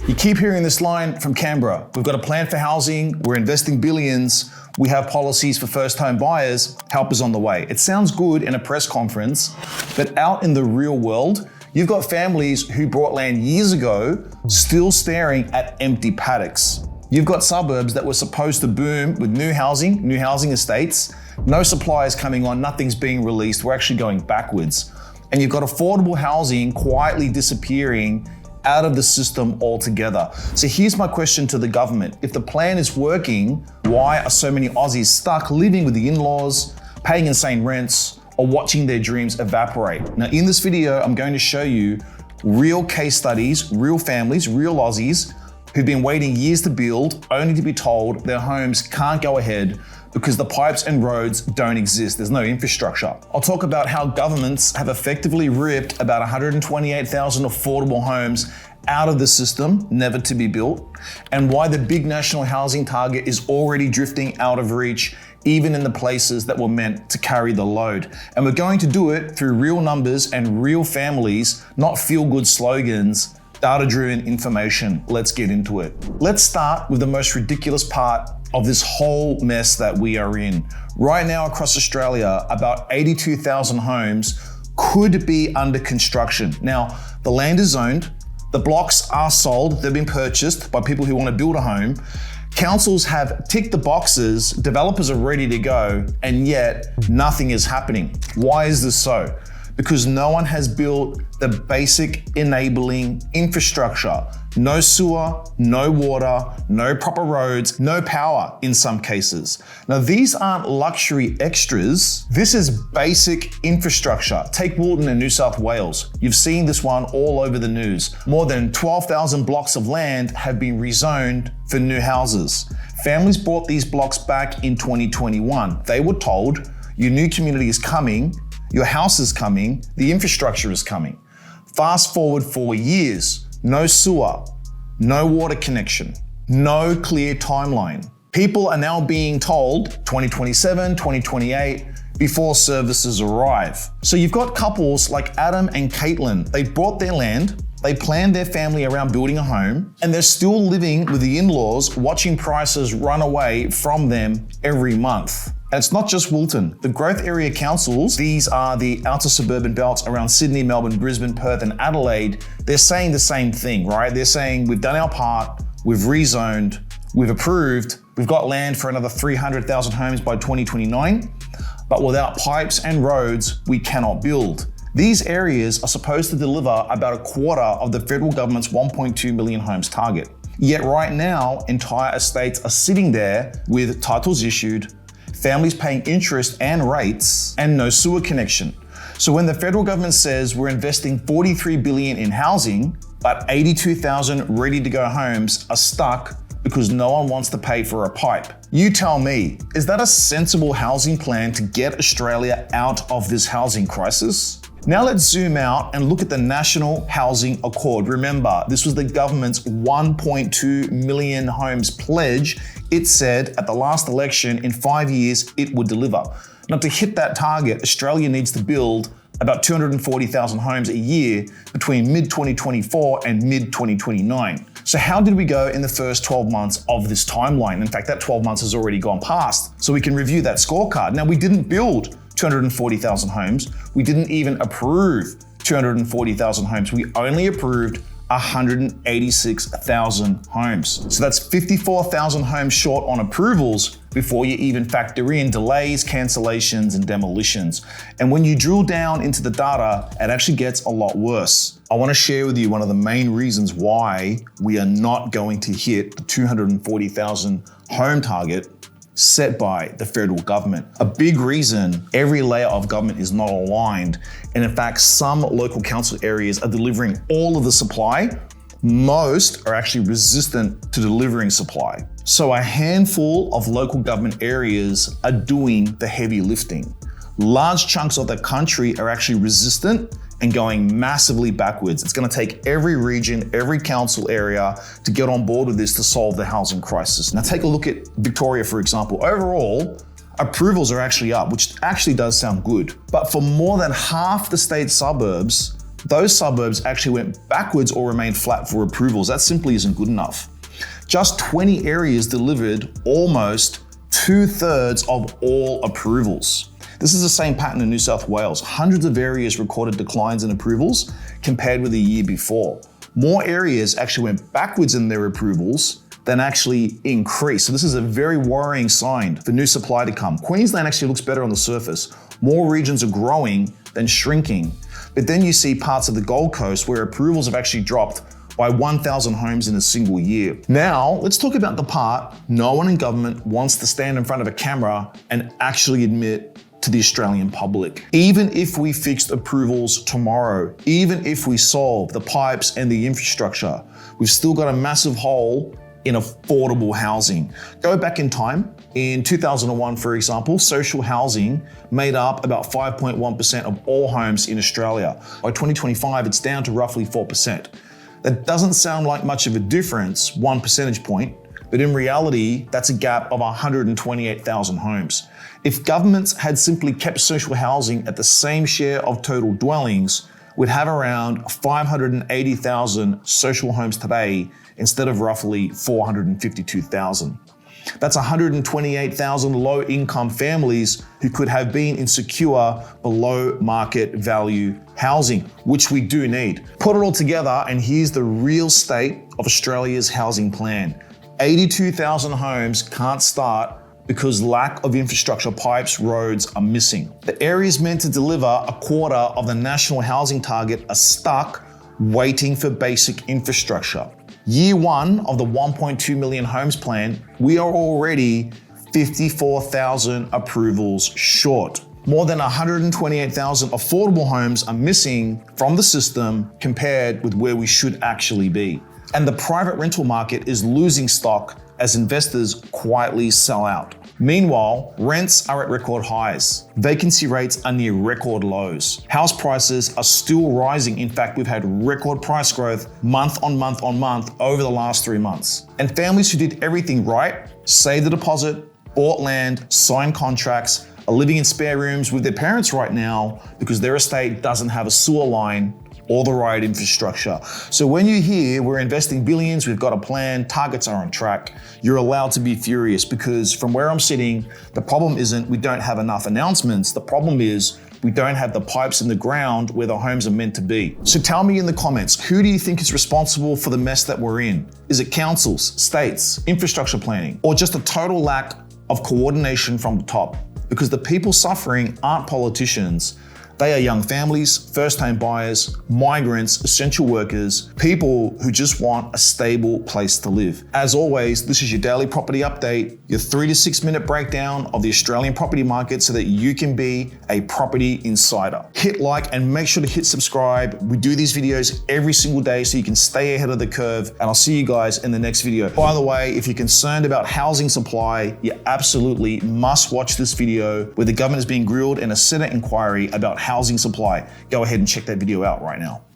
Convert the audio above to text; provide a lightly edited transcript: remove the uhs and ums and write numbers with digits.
You keep hearing this line from Canberra. We've got a plan for housing, we're investing billions, we have policies for first home buyers, help is on the way. It sounds good in a press conference, but out in the real world, you've got families who bought land years ago still staring at empty paddocks. You've got suburbs that were supposed to boom with new housing estates, no supply is coming on, nothing's being released, we're actually going backwards. And you've got affordable housing quietly disappearing out of the system altogether. So here's my question to the government. If the plan is working, why are so many Aussies stuck living with the in-laws, paying insane rents, or watching their dreams evaporate? Now in this video, I'm going to show you real case studies, real families, real Aussies who've been waiting years to build, only to be told their homes can't go ahead because the pipes and roads don't exist. There's no infrastructure. I'll talk about how governments have effectively ripped about 128,000 affordable homes out of the system, never to be built, and why the big national housing target is already drifting out of reach, even in the places that were meant to carry the load. And we're going to do it through real numbers and real families, not feel-good slogans, data-driven information. Let's get into it. Let's start with the most ridiculous part of this whole mess that we are in. Right now across Australia, about 82,000 homes could be under construction. Now, the land is owned, the blocks are sold, they've been purchased by people who want to build a home. Councils have ticked the boxes, developers are ready to go, and yet nothing is happening. Why is this so? Because no one has built the basic enabling infrastructure. No sewer, no water, no proper roads, no power in some cases. Now these aren't luxury extras, this is basic infrastructure. Take Woolton in New South Wales. You've seen this one all over the news. More than 12,000 blocks of land have been rezoned for new houses. Families bought these blocks back in 2021. They were told, your new community is coming, your house is coming, the infrastructure is coming. Fast forward 4 years, no sewer, no water connection, no clear timeline. People are now being told 2027, 2028 before services arrive. So you've got couples like Adam and Caitlin. They bought their land, they planned their family around building a home, and they're still living with the in-laws, watching prices run away from them every month. And it's not just Woolton. The growth area councils, these are the outer suburban belts around Sydney, Melbourne, Brisbane, Perth, and Adelaide. They're saying the same thing, right? They're saying we've done our part, we've rezoned, we've approved, we've got land for another 300,000 homes by 2029, but without pipes and roads, we cannot build. These areas are supposed to deliver about a quarter of the federal government's 1.2 million homes target. Yet right now, entire estates are sitting there with titles issued, families paying interest and rates, and no sewer connection. So when the federal government says we're investing 43 billion in housing, but 82,000 ready to go homes are stuck because no one wants to pay for a pipe. You tell me, is that a sensible housing plan to get Australia out of this housing crisis? Now let's zoom out and look at the National Housing Accord. Remember, this was the government's 1.2 million homes pledge. It said at the last election in 5 years it would deliver. Now to hit that target, Australia needs to build about 240,000 homes a year between mid-2024 and mid-2029. So how did we go in the first 12 months of this timeline? In fact, that 12 months has already gone past, so we can review that scorecard. Now we didn't build 240,000 homes. We didn't even approve 240,000 homes. We only approved 186,000 homes. So that's 54,000 homes short on approvals before you even factor in delays, cancellations, and demolitions. And when you drill down into the data, it actually gets a lot worse. I want to share with you one of the main reasons why we are not going to hit the 240,000 home target set by the federal government. A big reason, every layer of government is not aligned. And in fact, some local council areas are delivering all of the supply. Most are actually resistant to delivering supply. So a handful of local government areas are doing the heavy lifting. Large chunks of the country are actually resistant and going massively backwards. It's going to take every region, every council area to get on board with this to solve the housing crisis. Now take a look at Victoria, for example. Overall, approvals are actually up, which actually does sound good. But for more than half the state suburbs, those suburbs actually went backwards or remained flat for approvals. That simply isn't good enough. Just 20 areas delivered almost 2/3 of all approvals. This is the same pattern in New South Wales. Hundreds of areas recorded declines in approvals compared with the year before. More areas actually went backwards in their approvals than actually increased. So this is a very worrying sign for new supply to come. Queensland actually looks better on the surface. More regions are growing than shrinking. But then you see parts of the Gold Coast where approvals have actually dropped by 1,000 homes in a single year. Now, let's talk about the part no one in government wants to stand in front of a camera and actually admit to the Australian public. Even if we fixed approvals tomorrow, even if we solve the pipes and the infrastructure, we've still got a massive hole in affordable housing. Go back in time. In 2001, for example, social housing made up about 5.1% of all homes in Australia. By 2025, it's down to roughly 4%. That doesn't sound like much of a difference, 1 percentage point, but in reality, that's a gap of 128,000 homes. If governments had simply kept social housing at the same share of total dwellings, we'd have around 580,000 social homes today instead of roughly 452,000. That's 128,000 low-income families who could have been in secure, below market value housing, which we do need. Put it all together, and here's the real state of Australia's housing plan. 82,000 homes can't start because lack of infrastructure, pipes, roads are missing. The areas meant to deliver a quarter of the national housing target are stuck waiting for basic infrastructure. Year one of the 1.2 million homes plan, we are already 54,000 approvals short. More than 128,000 affordable homes are missing from the system compared with where we should actually be. And the private rental market is losing stock as investors quietly sell out. Meanwhile, rents are at record highs. Vacancy rates are near record lows. House prices are still rising. In fact, we've had record price growth month on month on month over the last 3 months. And families who did everything right, saved the deposit, bought land, signed contracts, are living in spare rooms with their parents right now because their estate doesn't have a sewer line or the right infrastructure. So when you hear we're investing billions, we've got a plan, targets are on track, you're allowed to be furious, because from where I'm sitting, the problem isn't we don't have enough announcements. The problem is we don't have the pipes in the ground where the homes are meant to be. So tell me in the comments, who do you think is responsible for the mess that we're in? Is it councils, states, infrastructure planning, or just a total lack of coordination from the top? Because the people suffering aren't politicians. They are young families, first-time buyers, migrants, essential workers, people who just want a stable place to live. As always, this is your daily property update, your 3 to 6 minute breakdown of the Australian property market so that you can be a property insider. Hit like and make sure to hit subscribe. We do these videos every single day so you can stay ahead of the curve, and I'll see you guys in the next video. By the way, if you're concerned about housing supply, you absolutely must watch this video where the government is being grilled in a Senate inquiry about housing supply. Go ahead and check that video out right now.